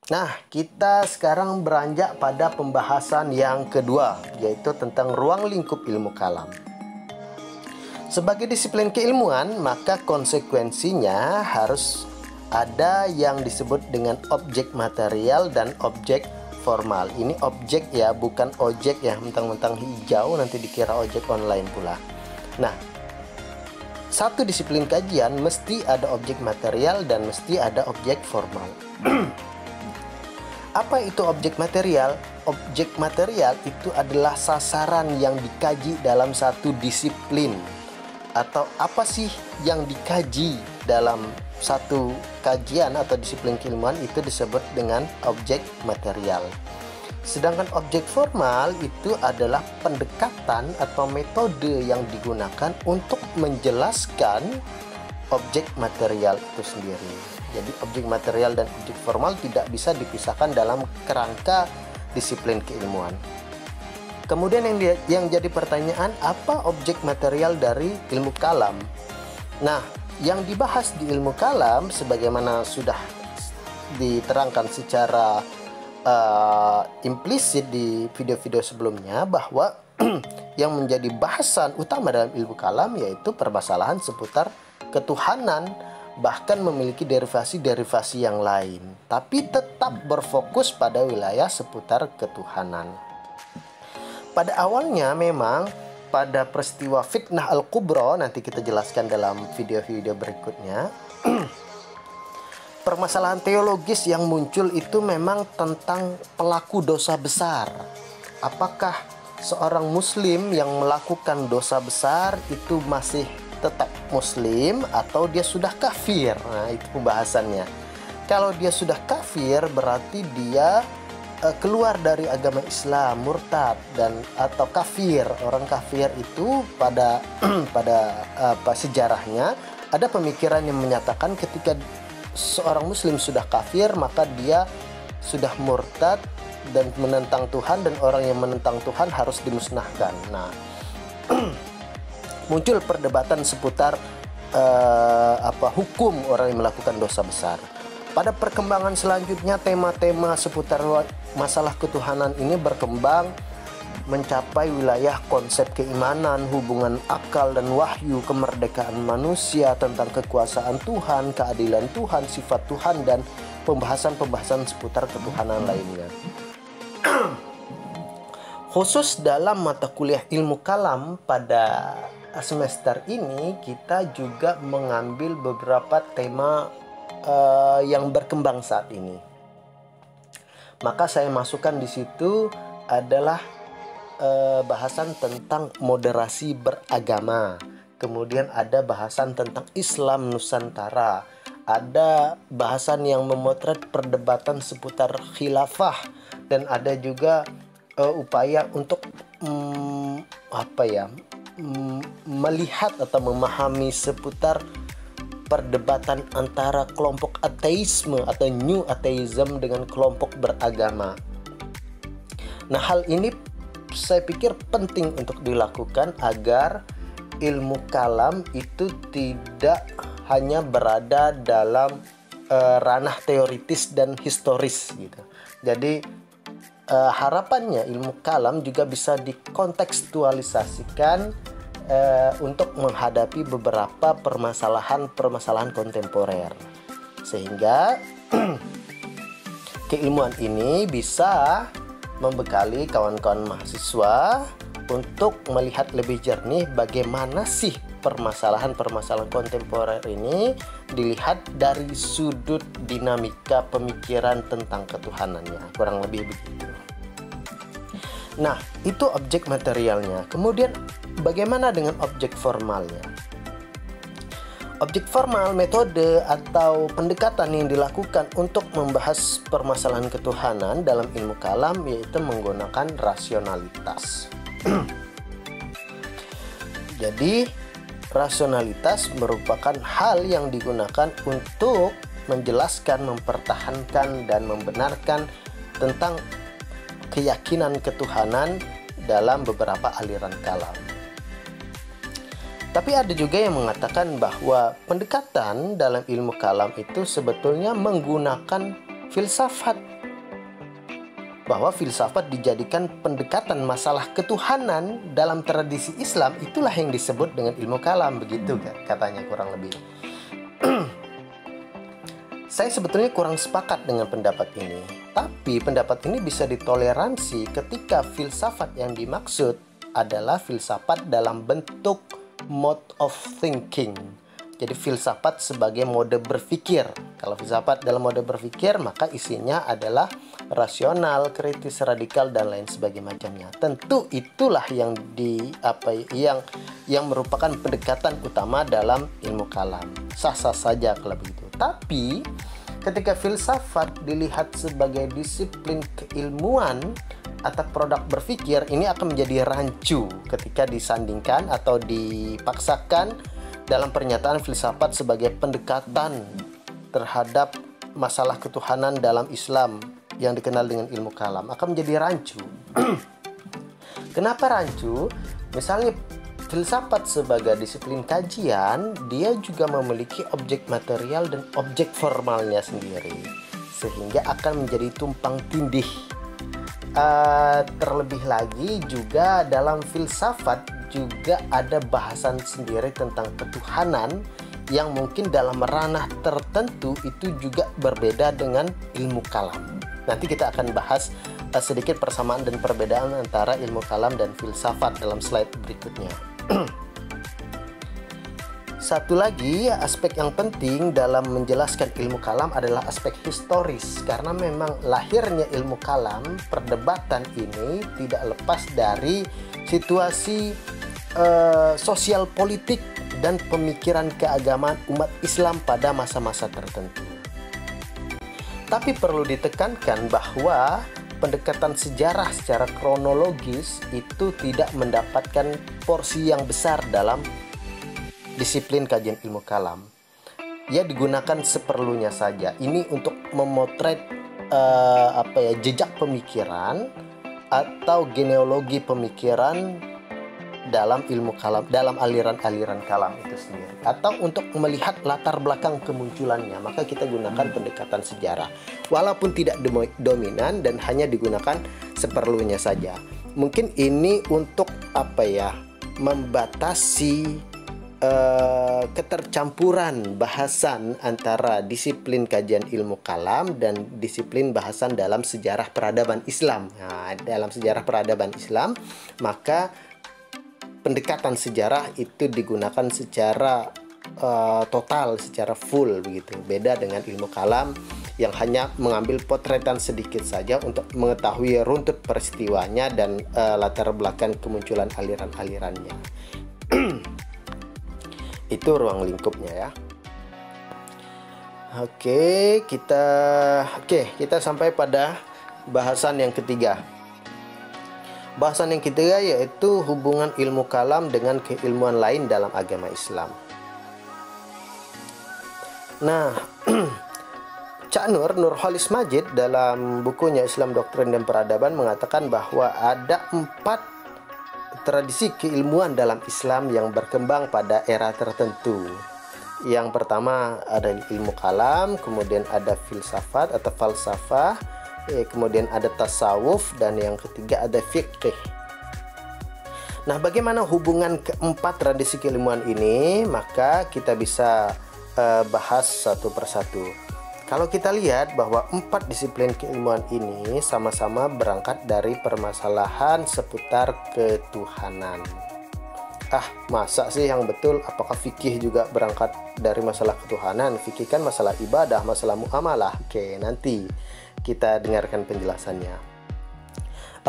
Nah, kita sekarang beranjak pada pembahasan yang kedua, yaitu tentang ruang lingkup ilmu kalam. Sebagai disiplin keilmuan, maka konsekuensinya harus ada yang disebut dengan objek material dan objek formal. Ini objek ya, bukan ojek ya, mentang-mentang hijau nanti dikira ojek online pula. Nah, satu disiplin kajian mesti ada objek material dan mesti ada objek formal. Apa itu objek material? Objek material itu adalah sasaran yang dikaji dalam satu disiplin. Atau apa sih yang dikaji dalam satu kajian atau disiplin keilmuan, itu disebut dengan objek material. Sedangkan objek formal itu adalah pendekatan atau metode yang digunakan untuk menjelaskan objek material itu sendiri. Jadi objek material dan objek formal tidak bisa dipisahkan dalam kerangka disiplin keilmuan. Kemudian yang jadi pertanyaan, apa objek material dari ilmu kalam? Nah, yang dibahas di ilmu kalam sebagaimana sudah diterangkan secara implisit di video-video sebelumnya, bahwa yang menjadi bahasan utama dalam ilmu kalam yaitu permasalahan seputar ketuhanan, bahkan memiliki derivasi-derivasi yang lain, tapi tetap berfokus pada wilayah seputar ketuhanan. Pada awalnya memang pada peristiwa fitnah al-kubra, nanti kita jelaskan dalam video-video berikutnya, permasalahan teologis yang muncul itu memang tentang pelaku dosa besar. Apakah seorang muslim yang melakukan dosa besar itu masih tetap muslim atau dia sudah kafir? Nah, itu pembahasannya. Kalau dia sudah kafir berarti dia keluar dari agama Islam, murtad dan atau kafir. Orang kafir itu pada sejarahnya ada pemikiran yang menyatakan ketika seorang muslim sudah kafir maka dia sudah murtad dan menentang Tuhan, dan orang yang menentang Tuhan harus dimusnahkan. Nah, muncul perdebatan seputar hukum orang yang melakukan dosa besar. Pada perkembangan selanjutnya, tema-tema seputar masalah ketuhanan ini berkembang mencapai wilayah konsep keimanan, hubungan akal dan wahyu, kemerdekaan manusia, tentang kekuasaan Tuhan, keadilan Tuhan, sifat Tuhan, dan pembahasan-pembahasan seputar ketuhanan lainnya. Khusus dalam mata kuliah ilmu kalam pada semester ini, kita juga mengambil beberapa tema yang berkembang saat ini. Maka saya masukkan di situ adalah bahasan tentang moderasi beragama. Kemudian ada bahasan tentang Islam Nusantara. Ada bahasan yang memotret perdebatan seputar khilafah, dan ada juga upaya untuk melihat atau memahami seputar perdebatan antara kelompok ateisme atau new atheism dengan kelompok beragama. Nah, hal ini saya pikir penting untuk dilakukan agar ilmu kalam itu tidak hanya berada dalam ranah teoritis dan historis gitu. Jadi harapannya ilmu kalam juga bisa dikontekstualisasikan untuk menghadapi beberapa permasalahan kontemporer, sehingga keilmuan ini bisa membekali kawan-kawan mahasiswa untuk melihat lebih jernih bagaimana sih permasalahan kontemporer ini dilihat dari sudut dinamika pemikiran tentang ketuhanannya, kurang lebih begitu. Nah, itu objek materialnya. Kemudian bagaimana dengan objek formalnya? Objek formal, metode atau pendekatan yang dilakukan untuk membahas permasalahan ketuhanan dalam ilmu kalam yaitu menggunakan rasionalitas. Jadi, rasionalitas merupakan hal yang digunakan untuk menjelaskan, mempertahankan, dan membenarkan tentang keyakinan ketuhanan dalam beberapa aliran kalam. Tapi ada juga yang mengatakan bahwa pendekatan dalam ilmu kalam itu sebetulnya menggunakan filsafat bahwa filsafat dijadikan pendekatan masalah ketuhanan dalam tradisi Islam, itulah yang disebut dengan ilmu kalam, begitu katanya kurang lebih. Saya sebetulnya kurang sepakat dengan pendapat ini, tapi pendapat ini bisa ditoleransi ketika filsafat yang dimaksud adalah filsafat dalam bentuk mode of thinking. Jadi filsafat sebagai mode berpikir. Kalau filsafat dalam mode berpikir, maka isinya adalah rasional, kritis, radikal, dan lain sebagainya macamnya. Tentu itulah yang yang merupakan pendekatan utama dalam ilmu kalam. Sah-sah saja kalau begitu. Tapi ketika filsafat dilihat sebagai disiplin keilmuan atau produk berpikir, ini akan menjadi rancu ketika disandingkan atau dipaksakan dalam pernyataan filsafat sebagai pendekatan terhadap masalah ketuhanan dalam Islam yang dikenal dengan ilmu kalam, akan menjadi rancu. Kenapa rancu? Misalnya filsafat sebagai disiplin kajian, dia juga memiliki objek material dan objek formalnya sendiri, sehingga akan menjadi tumpang tindih. Terlebih lagi juga dalam filsafat juga ada bahasan sendiri tentang ketuhanan yang mungkin dalam ranah tertentu itu juga berbeda dengan ilmu kalam. Nanti kita akan bahas sedikit persamaan dan perbedaan antara ilmu kalam dan filsafat dalam slide berikutnya. Satu lagi aspek yang penting dalam menjelaskan ilmu kalam adalah aspek historis, karena memang lahirnya ilmu kalam, perdebatan ini tidak lepas dari situasi sosial politik dan pemikiran keagamaan umat Islam pada masa-masa tertentu. Tapi perlu ditekankan bahwa pendekatan sejarah secara kronologis itu tidak mendapatkan porsi yang besar dalam disiplin kajian ilmu kalam. Ia digunakan seperlunya saja. Ini untuk memotret jejak pemikiran atau genealogi pemikiran dalam ilmu kalam, dalam aliran-aliran kalam itu sendiri, atau untuk melihat latar belakang kemunculannya, maka kita gunakan pendekatan sejarah walaupun tidak dominan dan hanya digunakan seperlunya saja. Mungkin ini untuk membatasi ketercampuran bahasan antara disiplin kajian ilmu kalam dan disiplin bahasan dalam sejarah peradaban Islam. Nah, dalam sejarah peradaban Islam, maka pendekatan sejarah itu digunakan secara total, secara full begitu. Beda dengan ilmu kalam yang hanya mengambil potretan sedikit saja untuk mengetahui runtut peristiwanya dan latar belakang kemunculan aliran-alirannya. Itu ruang lingkupnya ya. Oke, kita sampai pada bahasan yang ketiga. Bahasan yang ketiga yaitu hubungan ilmu kalam dengan keilmuan lain dalam agama Islam. Nah, Cak Nurholis Majid dalam bukunya Islam Doktrin dan Peradaban mengatakan bahwa ada 4 tradisi keilmuan dalam Islam yang berkembang pada era tertentu. Yang pertama ada ilmu kalam, kemudian ada filsafat atau falsafah, kemudian ada tasawuf, dan yang ketiga ada fiqh. Nah, bagaimana hubungan keempat tradisi keilmuan ini? Maka kita bisa bahas satu persatu. Kalau kita lihat bahwa 4 disiplin keilmuan ini sama-sama berangkat dari permasalahan seputar ketuhanan. Masa sih yang betul? Apakah fikih juga berangkat dari masalah ketuhanan? Fikih kan masalah ibadah, masalah muamalah. Oke, nanti kita dengarkan penjelasannya.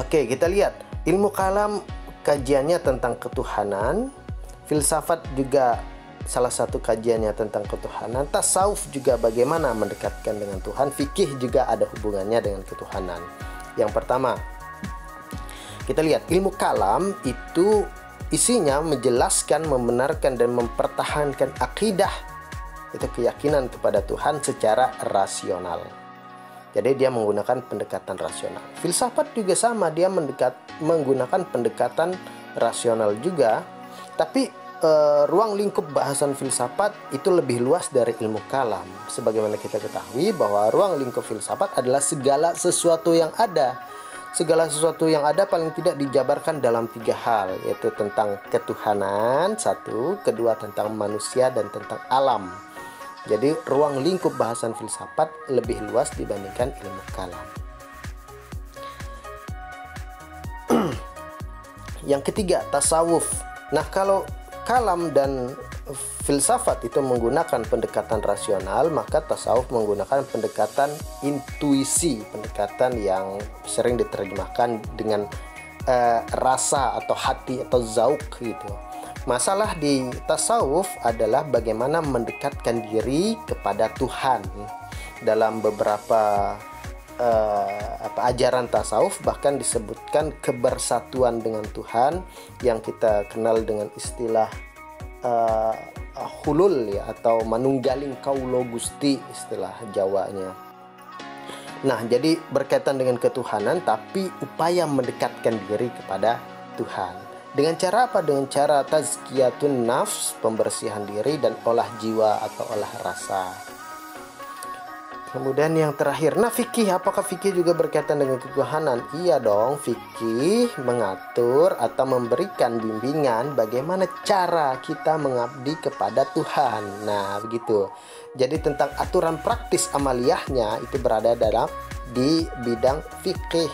Oke, kita lihat ilmu kalam kajiannya tentang ketuhanan, filsafat juga salah satu kajiannya tentang ketuhanan, tasawuf juga bagaimana mendekatkan dengan Tuhan, fikih juga ada hubungannya dengan ketuhanan. Yang pertama, kita lihat ilmu kalam itu isinya menjelaskan, membenarkan dan mempertahankan akidah, itu keyakinan kepada Tuhan secara rasional. Jadi dia menggunakan pendekatan rasional. Filsafat juga sama, dia menggunakan pendekatan rasional juga. Tapi ruang lingkup bahasan filsafat itu lebih luas dari ilmu kalam. Sebagaimana kita ketahui bahwa ruang lingkup filsafat adalah segala sesuatu yang ada. segala sesuatu yang ada paling tidak dijabarkan dalam 3 hal, yaitu tentang ketuhanan, satu, kedua tentang manusia, dan tentang alam. Jadi ruang lingkup bahasan filsafat lebih luas dibandingkan ilmu kalam. Yang ketiga, tasawuf. Nah, kalau kalam dan filsafat itu menggunakan pendekatan rasional, maka tasawuf menggunakan pendekatan intuisi, pendekatan yang sering diterjemahkan dengan rasa atau hati atau zauk gitu. Masalah di tasawuf adalah bagaimana mendekatkan diri kepada Tuhan. Dalam beberapa ajaran tasawuf bahkan disebutkan kebersatuan dengan Tuhan yang kita kenal dengan istilah hulul ya, atau manunggaling kaulo gusti istilah Jawanya. Nah, jadi berkaitan dengan ketuhanan tapi upaya mendekatkan diri kepada Tuhan. Dengan cara apa? Dengan cara tazkiyatun nafs, pembersihan diri, dan olah jiwa atau olah rasa. Kemudian yang terakhir, nah fikih, apakah fikih juga berkaitan dengan ketuhanan? Iya dong, fikih mengatur atau memberikan bimbingan bagaimana cara kita mengabdi kepada Tuhan. Nah, begitu. Jadi tentang aturan praktis amaliyahnya itu berada di bidang fikih.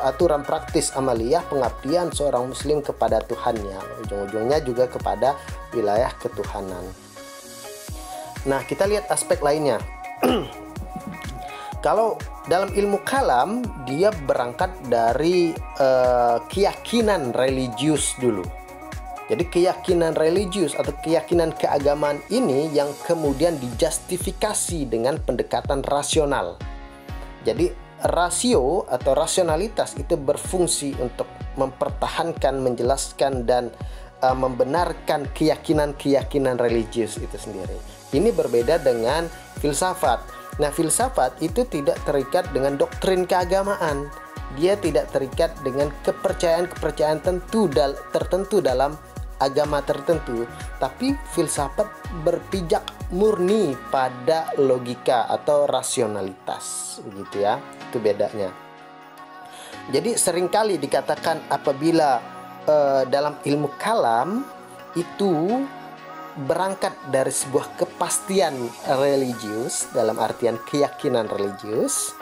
Aturan praktis amaliyah pengabdian seorang muslim kepada Tuhannya, ujung-ujungnya juga kepada wilayah ketuhanan. Nah, kita lihat aspek lainnya. Kalau dalam ilmu kalam, dia berangkat dari keyakinan religius dulu. Jadi keyakinan religius atau keyakinan keagamaan ini yang kemudian dijustifikasi dengan pendekatan rasional. Jadi rasio atau rasionalitas itu berfungsi untuk mempertahankan, menjelaskan, dan membenarkan keyakinan-keyakinan religius itu sendiri. Ini berbeda dengan filsafat. Nah, filsafat itu tidak terikat dengan doktrin keagamaan. Dia tidak terikat dengan kepercayaan-kepercayaan tertentu dalam agama tertentu, tapi filsafat berpijak murni pada logika atau rasionalitas, begitu ya. Itu bedanya. Jadi seringkali dikatakan apabila dalam ilmu kalam itu berangkat dari sebuah kepastian religius dalam artian keyakinan religius,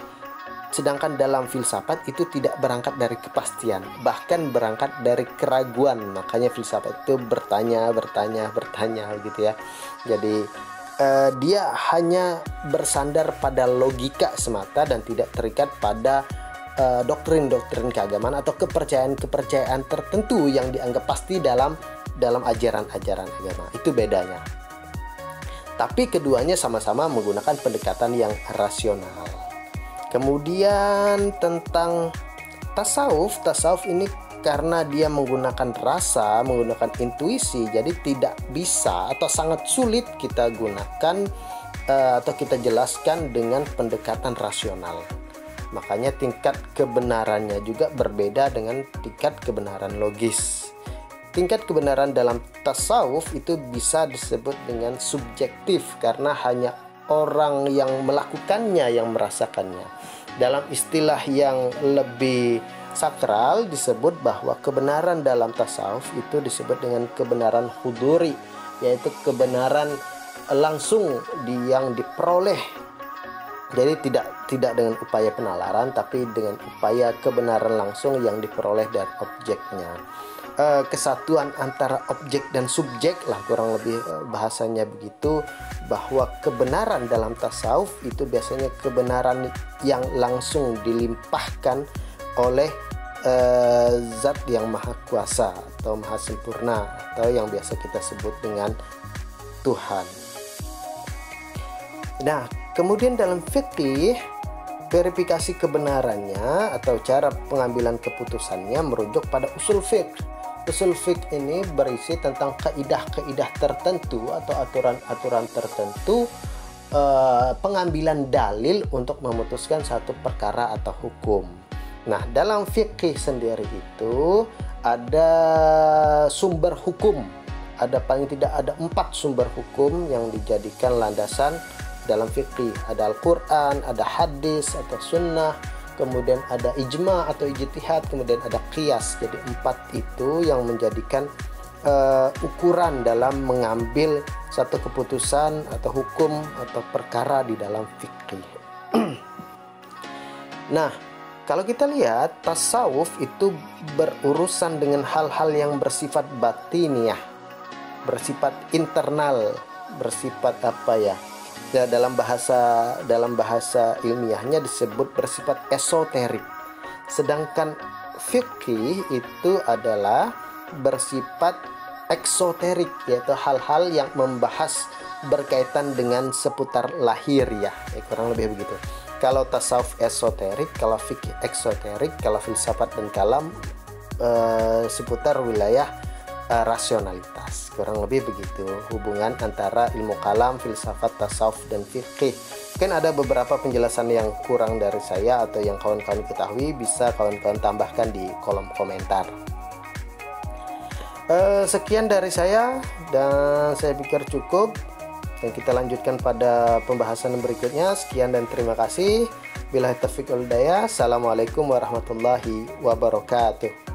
sedangkan dalam filsafat itu tidak berangkat dari kepastian, bahkan berangkat dari keraguan. Makanya filsafat itu bertanya gitu ya. Jadi dia hanya bersandar pada logika semata dan tidak terikat pada doktrin-doktrin keagamaan atau kepercayaan-kepercayaan tertentu yang dianggap pasti dalam ajaran-ajaran agama. Itu bedanya. Tapi keduanya sama-sama menggunakan pendekatan yang rasional. Kemudian tentang tasawuf ini karena dia menggunakan rasa, menggunakan intuisi, jadi tidak bisa atau sangat sulit kita gunakan atau kita jelaskan dengan pendekatan rasional. Makanya tingkat kebenarannya juga berbeda dengan tingkat kebenaran logis. Tingkat kebenaran dalam tasawuf itu bisa disebut dengan subjektif karena hanya orang yang melakukannya yang merasakannya. Dalam istilah yang lebih sakral disebut bahwa kebenaran dalam tasawuf itu disebut dengan kebenaran huduri, yaitu kebenaran langsung yang diperoleh. Jadi tidak dengan upaya penalaran, tapi dengan upaya kebenaran langsung yang diperoleh dari objeknya. Kesatuan antara objek dan subjek lah kurang lebih bahasanya begitu, bahwa kebenaran dalam tasawuf itu biasanya kebenaran yang langsung dilimpahkan oleh zat yang maha kuasa atau maha sempurna, atau yang biasa kita sebut dengan Tuhan. Nah, kemudian dalam fikih, verifikasi kebenarannya atau cara pengambilan keputusannya merujuk pada usul fiqh. Usul fiqh ini berisi tentang kaidah-kaidah tertentu atau aturan-aturan tertentu, pengambilan dalil untuk memutuskan satu perkara atau hukum. Nah, dalam fikih sendiri itu ada sumber hukum. Paling tidak ada 4 sumber hukum yang dijadikan landasan dalam fikih. Ada Al-Quran, ada hadis atau sunnah, kemudian ada ijma atau ijtihad, kemudian ada qiyas. Jadi 4 itu yang menjadikan ukuran dalam mengambil satu keputusan atau hukum atau perkara di dalam fikih. Nah, kalau kita lihat tasawuf itu berurusan dengan hal-hal yang bersifat batiniah, bersifat internal, bersifat apa ya? Ya, dalam bahasa ilmiahnya disebut bersifat esoterik. Sedangkan fikih itu adalah bersifat eksoterik, yaitu hal-hal yang membahas berkaitan dengan seputar lahir ya, kurang lebih begitu. Kalau tasawuf esoterik, kalau fikih eksoterik, kalau filsafat dan kalam seputar wilayah rasionalitas. Kurang lebih begitu hubungan antara ilmu kalam, filsafat, tasawuf, dan fikih. Mungkin ada beberapa penjelasan yang kurang dari saya atau yang kawan-kawan ketahui, bisa kawan-kawan tambahkan di kolom komentar. Sekian dari saya, dan saya pikir cukup, dan kita lanjutkan pada pembahasan berikutnya. Sekian dan terima kasih. Billahi taufiq wal hidayah. Assalamualaikum warahmatullahi wabarakatuh.